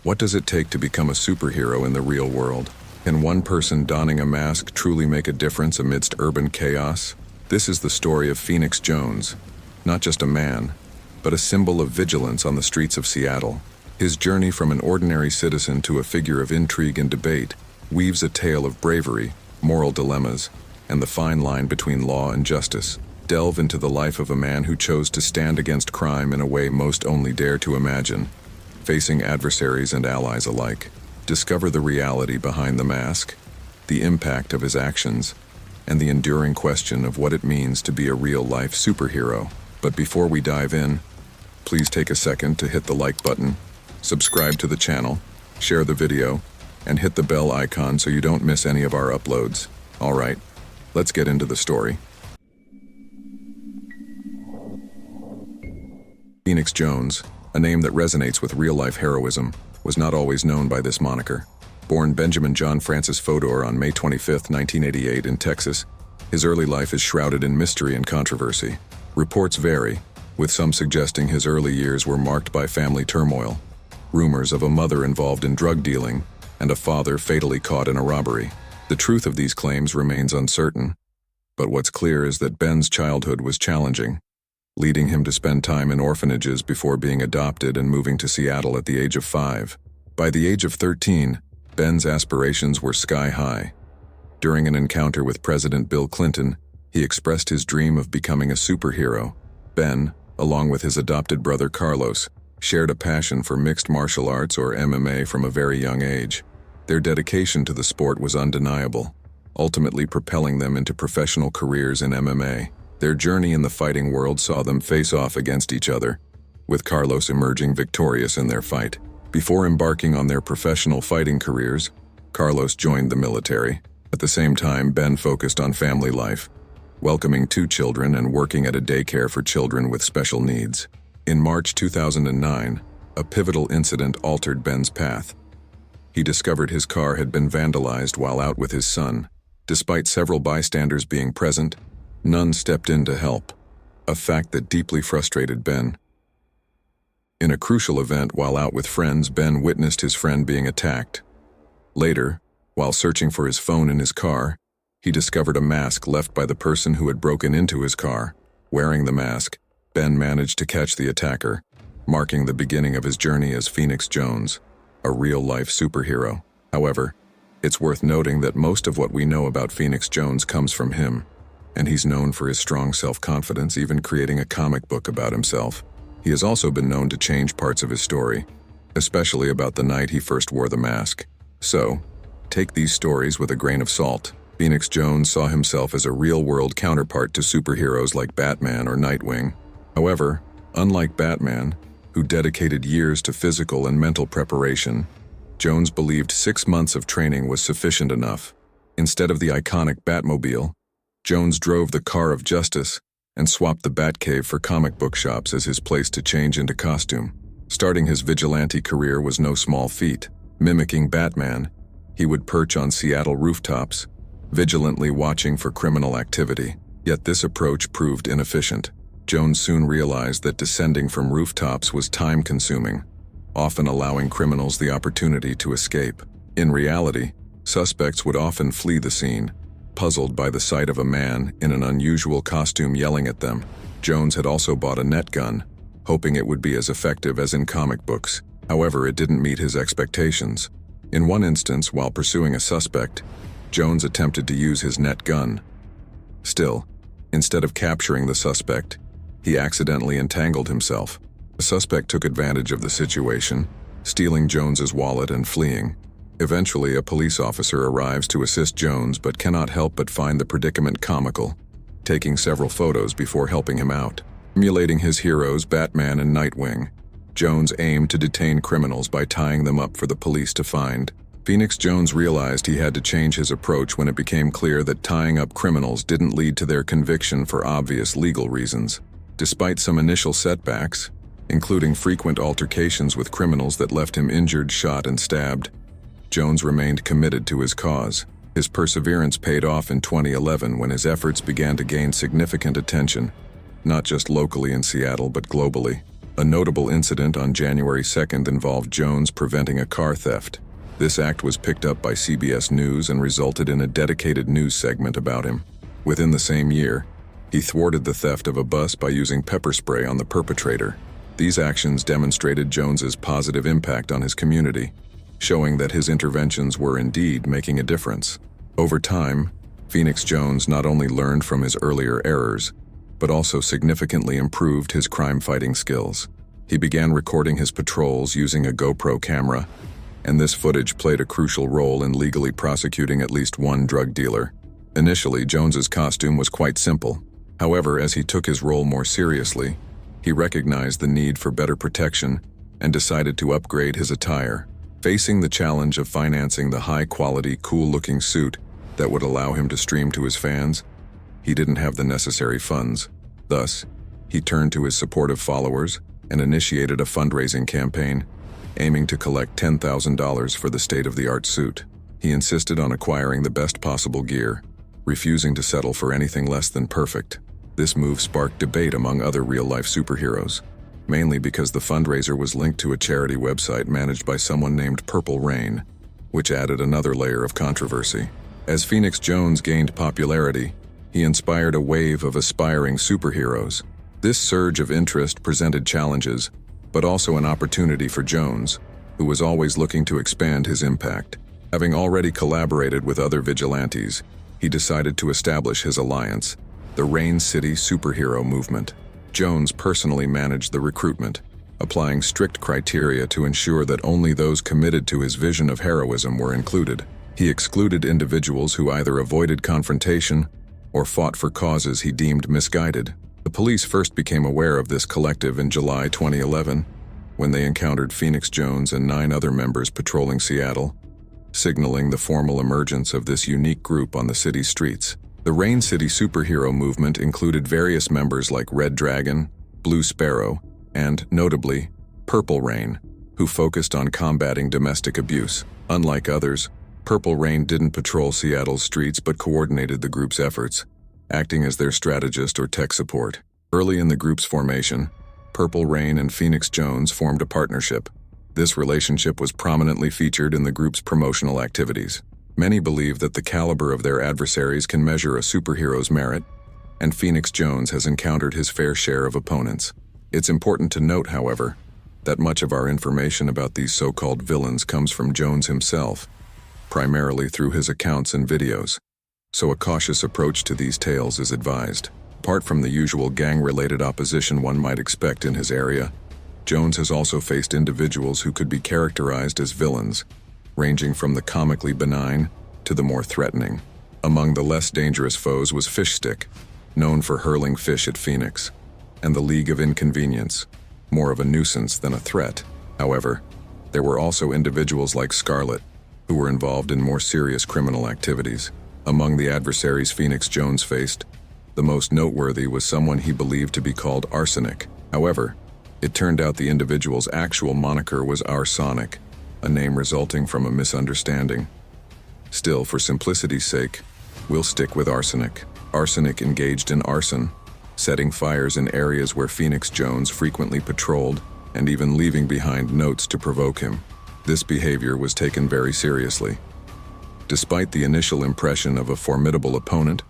What does it take to become a superhero in the real world? Can one person donning a mask truly make a difference amidst urban chaos? This is the story of Phoenix Jones, not just a man, but a symbol of vigilance on the streets of Seattle. His journey from an ordinary citizen to a figure of intrigue and debate weaves a tale of bravery, moral dilemmas, and the fine line between law and justice. Delve into the life of a man who chose to stand against crime in a way most only dare to imagine, facing adversaries and allies alike. Discover the reality behind the mask, the impact of his actions, and the enduring question of what it means to be a real-life superhero. But before we dive in, please take a second to hit the like button, subscribe to the channel, share the video, and hit the bell icon so you don't miss any of our uploads. All right, let's get into the story. Phoenix Jones, a name that resonates with real-life heroism, was not always known by this moniker. Born Benjamin John Francis Fodor on May 25, 1988 in Texas, his early life is shrouded in mystery and controversy. Reports vary, with some suggesting his early years were marked by family turmoil, rumors of a mother involved in drug dealing, and a father fatally caught in a robbery. The truth of these claims remains uncertain, but what's clear is that Ben's childhood was challenging, leading him to spend time in orphanages before being adopted and moving to Seattle at the age of 5. By the age of 13, Ben's aspirations were sky-high. During an encounter with President Bill Clinton, he expressed his dream of becoming a superhero. Ben, along with his adopted brother Carlos, shared a passion for mixed martial arts or MMA from a very young age. Their dedication to the sport was undeniable, ultimately propelling them into professional careers in MMA. Their journey in the fighting world saw them face off against each other, with Carlos emerging victorious in their fight. Before embarking on their professional fighting careers, Carlos joined the military. At the same time, Ben focused on family life, welcoming 2 children and working at a daycare for children with special needs. In March 2009, a pivotal incident altered Ben's path. He discovered his car had been vandalized while out with his son. Despite several bystanders being present, none stepped in to help, a fact that deeply frustrated Ben. In a crucial event while out with friends, Ben witnessed his friend being attacked. Later, while searching for his phone in his car, he discovered a mask left by the person who had broken into his car. Wearing the mask, Ben managed to catch the attacker, marking the beginning of his journey as Phoenix Jones, a real-life superhero. However, it's worth noting that most of what we know about Phoenix Jones comes from him, and he's known for his strong self-confidence, even creating a comic book about himself. He has also been known to change parts of his story, especially about the night he first wore the mask. So, take these stories with a grain of salt. Phoenix Jones saw himself as a real-world counterpart to superheroes like Batman or Nightwing. However, unlike Batman, who dedicated years to physical and mental preparation, Jones believed 6 months of training was sufficient enough. Instead of the iconic Batmobile, Jones drove the car of justice and swapped the Batcave for comic book shops as his place to change into costume. Starting his vigilante career was no small feat. Mimicking Batman, he would perch on Seattle rooftops, vigilantly watching for criminal activity. Yet this approach proved inefficient. Jones soon realized that descending from rooftops was time-consuming, often allowing criminals the opportunity to escape. In reality, suspects would often flee the scene, puzzled by the sight of a man in an unusual costume yelling at them. Jones had also bought a net gun, hoping it would be as effective as in comic books. However, it didn't meet his expectations. In one instance, while pursuing a suspect, Jones attempted to use his net gun. Still, instead of capturing the suspect, he accidentally entangled himself. The suspect took advantage of the situation, stealing Jones's wallet and fleeing. Eventually, a police officer arrives to assist Jones but cannot help but find the predicament comical, taking several photos before helping him out. Emulating his heroes Batman and Nightwing, Jones aimed to detain criminals by tying them up for the police to find. Phoenix Jones realized he had to change his approach when it became clear that tying up criminals didn't lead to their conviction for obvious legal reasons. Despite some initial setbacks, including frequent altercations with criminals that left him injured, shot, and stabbed, Jones remained committed to his cause. His perseverance paid off in 2011 when his efforts began to gain significant attention, not just locally in Seattle but globally. A notable incident on January 2nd involved Jones preventing a car theft. This act was picked up by CBS News and resulted in a dedicated news segment about him. Within the same year, he thwarted the theft of a bus by using pepper spray on the perpetrator. These actions demonstrated Jones's positive impact on his community, showing that his interventions were indeed making a difference. Over time, Phoenix Jones not only learned from his earlier errors, but also significantly improved his crime-fighting skills. He began recording his patrols using a GoPro camera, and this footage played a crucial role in legally prosecuting at least one drug dealer. Initially, Jones's costume was quite simple. However, as he took his role more seriously, he recognized the need for better protection and decided to upgrade his attire. Facing the challenge of financing the high-quality, cool-looking suit that would allow him to stream to his fans, he didn't have the necessary funds. Thus, he turned to his supportive followers and initiated a fundraising campaign, aiming to collect $10,000 for the state-of-the-art suit. He insisted on acquiring the best possible gear, refusing to settle for anything less than perfect. This move sparked debate among other real-life superheroes, mainly because the fundraiser was linked to a charity website managed by someone named Purple Rain, which added another layer of controversy. As Phoenix Jones gained popularity, he inspired a wave of aspiring superheroes. This surge of interest presented challenges, but also an opportunity for Jones, who was always looking to expand his impact. Having already collaborated with other vigilantes, he decided to establish his alliance, the Rain City Superhero Movement. Jones personally managed the recruitment, applying strict criteria to ensure that only those committed to his vision of heroism were included. He excluded individuals who either avoided confrontation or fought for causes he deemed misguided. The police first became aware of this collective in July 2011, when they encountered Phoenix Jones and 9 other members patrolling Seattle, signaling the formal emergence of this unique group on the city's streets. The Rain City Superhero Movement included various members like Red Dragon, Blue Sparrow, and, notably, Purple Rain, who focused on combating domestic abuse. Unlike others, Purple Rain didn't patrol Seattle's streets but coordinated the group's efforts, acting as their strategist or tech support. Early in the group's formation, Purple Rain and Phoenix Jones formed a partnership. This relationship was prominently featured in the group's promotional activities. Many believe that the caliber of their adversaries can measure a superhero's merit, and Phoenix Jones has encountered his fair share of opponents. It's important to note, however, that much of our information about these so-called villains comes from Jones himself, primarily through his accounts and videos, so a cautious approach to these tales is advised. Apart from the usual gang-related opposition one might expect in his area, Jones has also faced individuals who could be characterized as villains, ranging from the comically benign to the more threatening. Among the less dangerous foes was Fishstick, known for hurling fish at Phoenix, and the League of Inconvenience, more of a nuisance than a threat. However, there were also individuals like Scarlet, who were involved in more serious criminal activities. Among the adversaries Phoenix Jones faced, the most noteworthy was someone he believed to be called Arsenic. However, it turned out the individual's actual moniker was Arsonic, a name resulting from a misunderstanding. Still, for simplicity's sake, we'll stick with Arsenic. Arsenic engaged in arson, setting fires in areas where Phoenix Jones frequently patrolled and even leaving behind notes to provoke him. This behavior was taken very seriously. Despite the initial impression of a formidable opponent,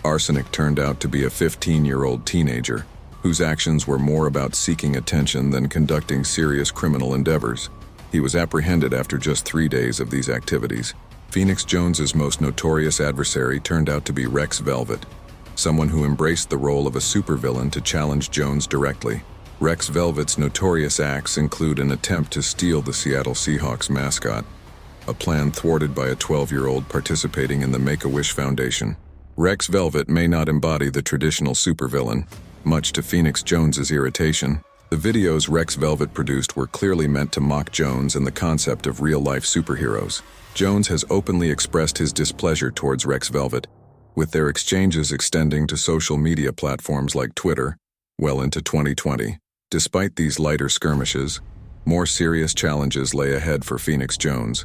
Arsenic turned out to be a 15-year-old teenager whose actions were more about seeking attention than conducting serious criminal endeavors. He was apprehended after just 3 days of these activities. Phoenix Jones's most notorious adversary turned out to be Rex Velvet, someone who embraced the role of a supervillain to challenge Jones directly. Rex Velvet's notorious acts include an attempt to steal the Seattle Seahawks mascot, a plan thwarted by a 12-year-old participating in the Make-A-Wish Foundation. Rex Velvet may not embody the traditional supervillain, much to Phoenix Jones's irritation. The videos Rex Velvet produced were clearly meant to mock Jones and the concept of real-life superheroes. Jones has openly expressed his displeasure towards Rex Velvet, with their exchanges extending to social media platforms like Twitter, well into 2020. Despite these lighter skirmishes, more serious challenges lay ahead for Phoenix Jones,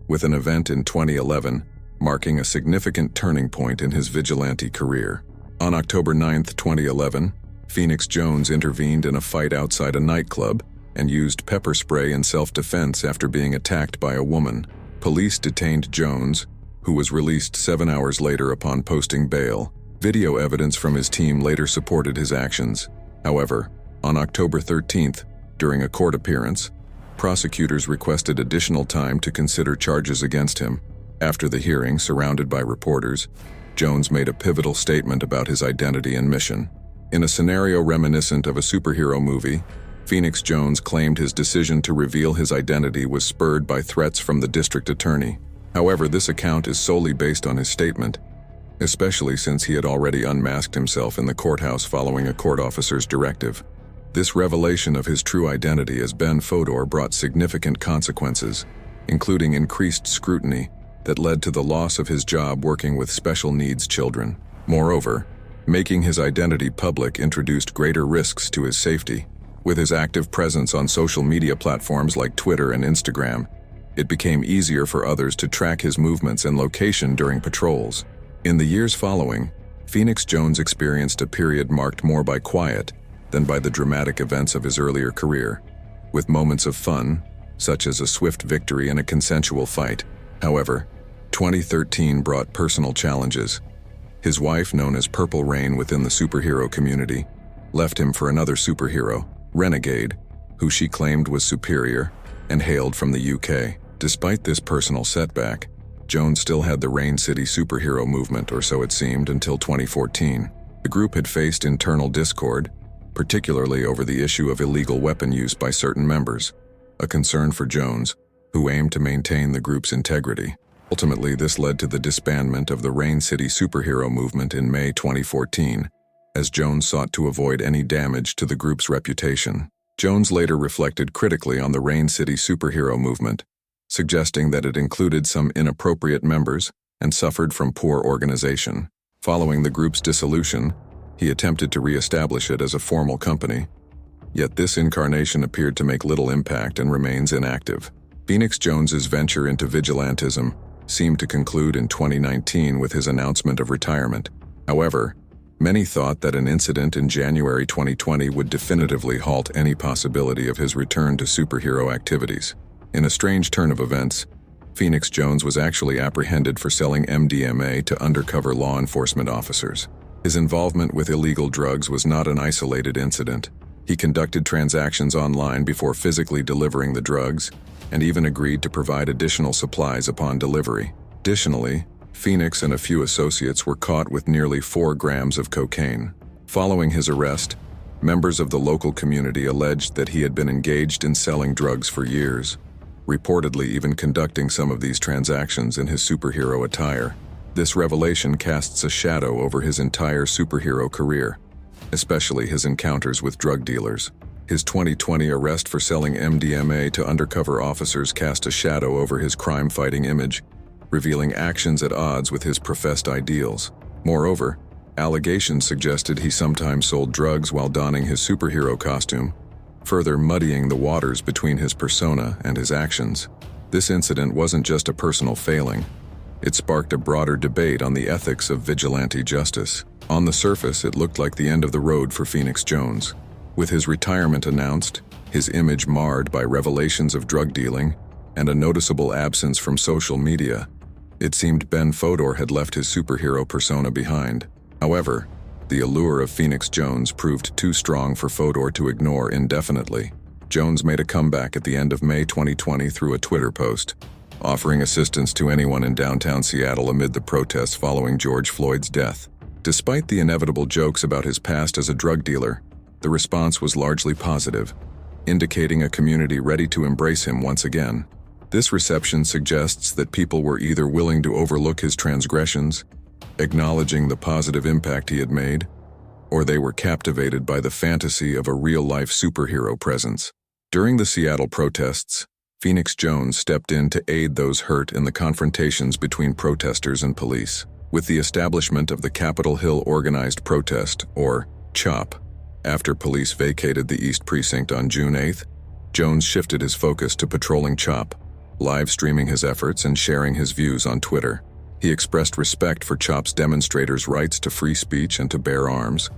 with an event in 2011 marking a significant turning point in his vigilante career. On October 9, 2011, Phoenix Jones intervened in a fight outside a nightclub and used pepper spray in self-defense after being attacked by a woman. Police detained Jones, who was released 7 hours later upon posting bail. Video evidence from his team later supported his actions. However, on October 13th, during a court appearance, prosecutors requested additional time to consider charges against him. After the hearing, surrounded by reporters, Jones made a pivotal statement about his identity and mission. In a scenario reminiscent of a superhero movie, Phoenix Jones claimed his decision to reveal his identity was spurred by threats from the district attorney. However, this account is solely based on his statement, especially since he had already unmasked himself in the courthouse following a court officer's directive. This revelation of his true identity as Ben Fodor brought significant consequences, including increased scrutiny that led to the loss of his job working with special needs children. Moreover, making his identity public introduced greater risks to his safety. With his active presence on social media platforms like Twitter and Instagram, it became easier for others to track his movements and location during patrols. In the years following, Phoenix Jones experienced a period marked more by quiet than by the dramatic events of his earlier career, with moments of fun, such as a swift victory in a consensual fight. However, 2013 brought personal challenges. His wife, known as Purple Rain within the superhero community, left him for another superhero, Renegade, who she claimed was superior and hailed from the UK. Despite this personal setback, Jones still had the Rain City superhero movement, or so it seemed, until 2014. The group had faced internal discord, particularly over the issue of illegal weapon use by certain members, a concern for Jones, who aimed to maintain the group's integrity. Ultimately, this led to the disbandment of the Rain City superhero movement in May 2014, as Jones sought to avoid any damage to the group's reputation. Jones later reflected critically on the Rain City superhero movement, suggesting that it included some inappropriate members and suffered from poor organization. Following the group's dissolution, he attempted to re-establish it as a formal company, yet this incarnation appeared to make little impact and remains inactive. Phoenix Jones's venture into vigilantism seemed to conclude in 2019 with his announcement of retirement. However, many thought that an incident in January 2020 would definitively halt any possibility of his return to superhero activities. In a strange turn of events, Phoenix Jones was actually apprehended for selling MDMA to undercover law enforcement officers. His involvement with illegal drugs was not an isolated incident. He conducted transactions online before physically delivering the drugs, and even agreed to provide additional supplies upon delivery. Additionally, Phoenix and a few associates were caught with nearly 4 grams of cocaine. Following his arrest, members of the local community alleged that he had been engaged in selling drugs for years, reportedly even conducting some of these transactions in his superhero attire. This revelation casts a shadow over his entire superhero career, especially his encounters with drug dealers. His 2020 arrest for selling MDMA to undercover officers cast a shadow over his crime-fighting image, revealing actions at odds with his professed ideals. Moreover, allegations suggested he sometimes sold drugs while donning his superhero costume, further muddying the waters between his persona and his actions. This incident wasn't just a personal failing. It sparked a broader debate on the ethics of vigilante justice. On the surface, it looked like the end of the road for Phoenix Jones. With his retirement announced, his image marred by revelations of drug dealing, and a noticeable absence from social media, it seemed Ben Fodor had left his superhero persona behind. However, the allure of Phoenix Jones proved too strong for Fodor to ignore indefinitely. Jones made a comeback at the end of May 2020 through a Twitter post, offering assistance to anyone in downtown Seattle amid the protests following George Floyd's death. Despite the inevitable jokes about his past as a drug dealer, the response was largely positive, indicating a community ready to embrace him once again. This reception suggests that people were either willing to overlook his transgressions, acknowledging the positive impact he had made, or they were captivated by the fantasy of a real-life superhero presence. During the Seattle protests, Phoenix Jones stepped in to aid those hurt in the confrontations between protesters and police. With the establishment of the Capitol Hill Organized Protest, or CHOP, after police vacated the East Precinct on June 8th, Jones shifted his focus to patrolling CHOP, live streaming his efforts and sharing his views on Twitter. He expressed respect for CHOP's demonstrators' rights to free speech and to bear arms,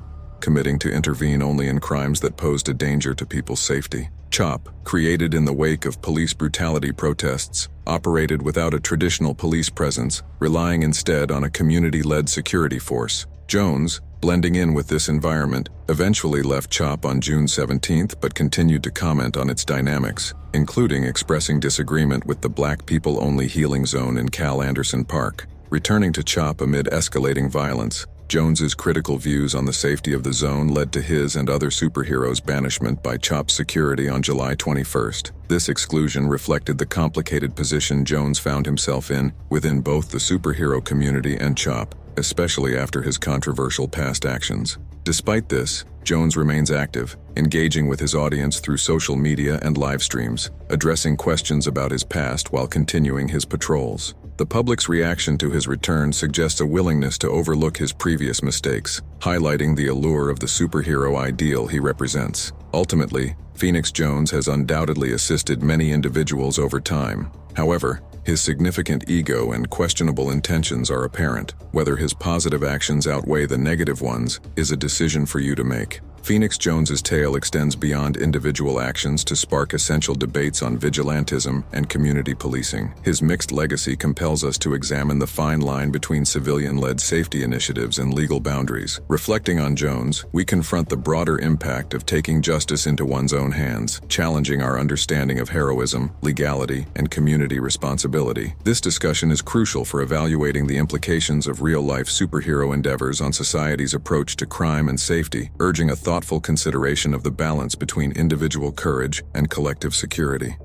committing to intervene only in crimes that posed a danger to people's safety. CHOP, created in the wake of police brutality protests, operated without a traditional police presence, relying instead on a community-led security force. Jones, blending in with this environment, eventually left CHOP on June 17th but continued to comment on its dynamics, including expressing disagreement with the Black People-Only Healing Zone in Cal Anderson Park. Returning to CHOP amid escalating violence, Jones's critical views on the safety of the zone led to his and other superheroes' banishment by CHOP security on July 21st. This exclusion reflected the complicated position Jones found himself in within both the superhero community and CHOP, especially after his controversial past actions. Despite this, Jones remains active, engaging with his audience through social media and live streams, addressing questions about his past while continuing his patrols. The public's reaction to his return suggests a willingness to overlook his previous mistakes, highlighting the allure of the superhero ideal he represents. Ultimately, Phoenix Jones has undoubtedly assisted many individuals over time. However, his significant ego and questionable intentions are apparent. Whether his positive actions outweigh the negative ones is a decision for you to make. Phoenix Jones's tale extends beyond individual actions to spark essential debates on vigilantism and community policing. His mixed legacy compels us to examine the fine line between civilian-led safety initiatives and legal boundaries. Reflecting on Jones, we confront the broader impact of taking justice into one's own hands, challenging our understanding of heroism, legality, and community responsibility. This discussion is crucial for evaluating the implications of real-life superhero endeavors on society's approach to crime and safety, urging a thoughtful consideration of the balance between individual courage and collective security.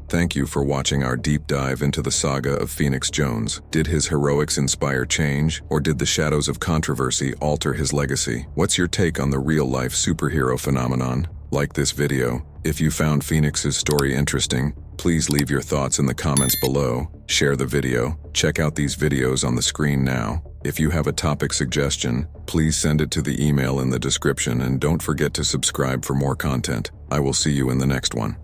Thank you for watching our deep dive into the saga of Phoenix Jones. Did his heroics inspire change, or did the shadows of controversy alter his legacy? What's your take on the real-life superhero phenomenon? Like this video. If you found Phoenix's story interesting, please leave your thoughts in the comments below. Share the video. Check out these videos on the screen now. If you have a topic suggestion, please send it to the email in the description and don't forget to subscribe for more content. I will see you in the next one.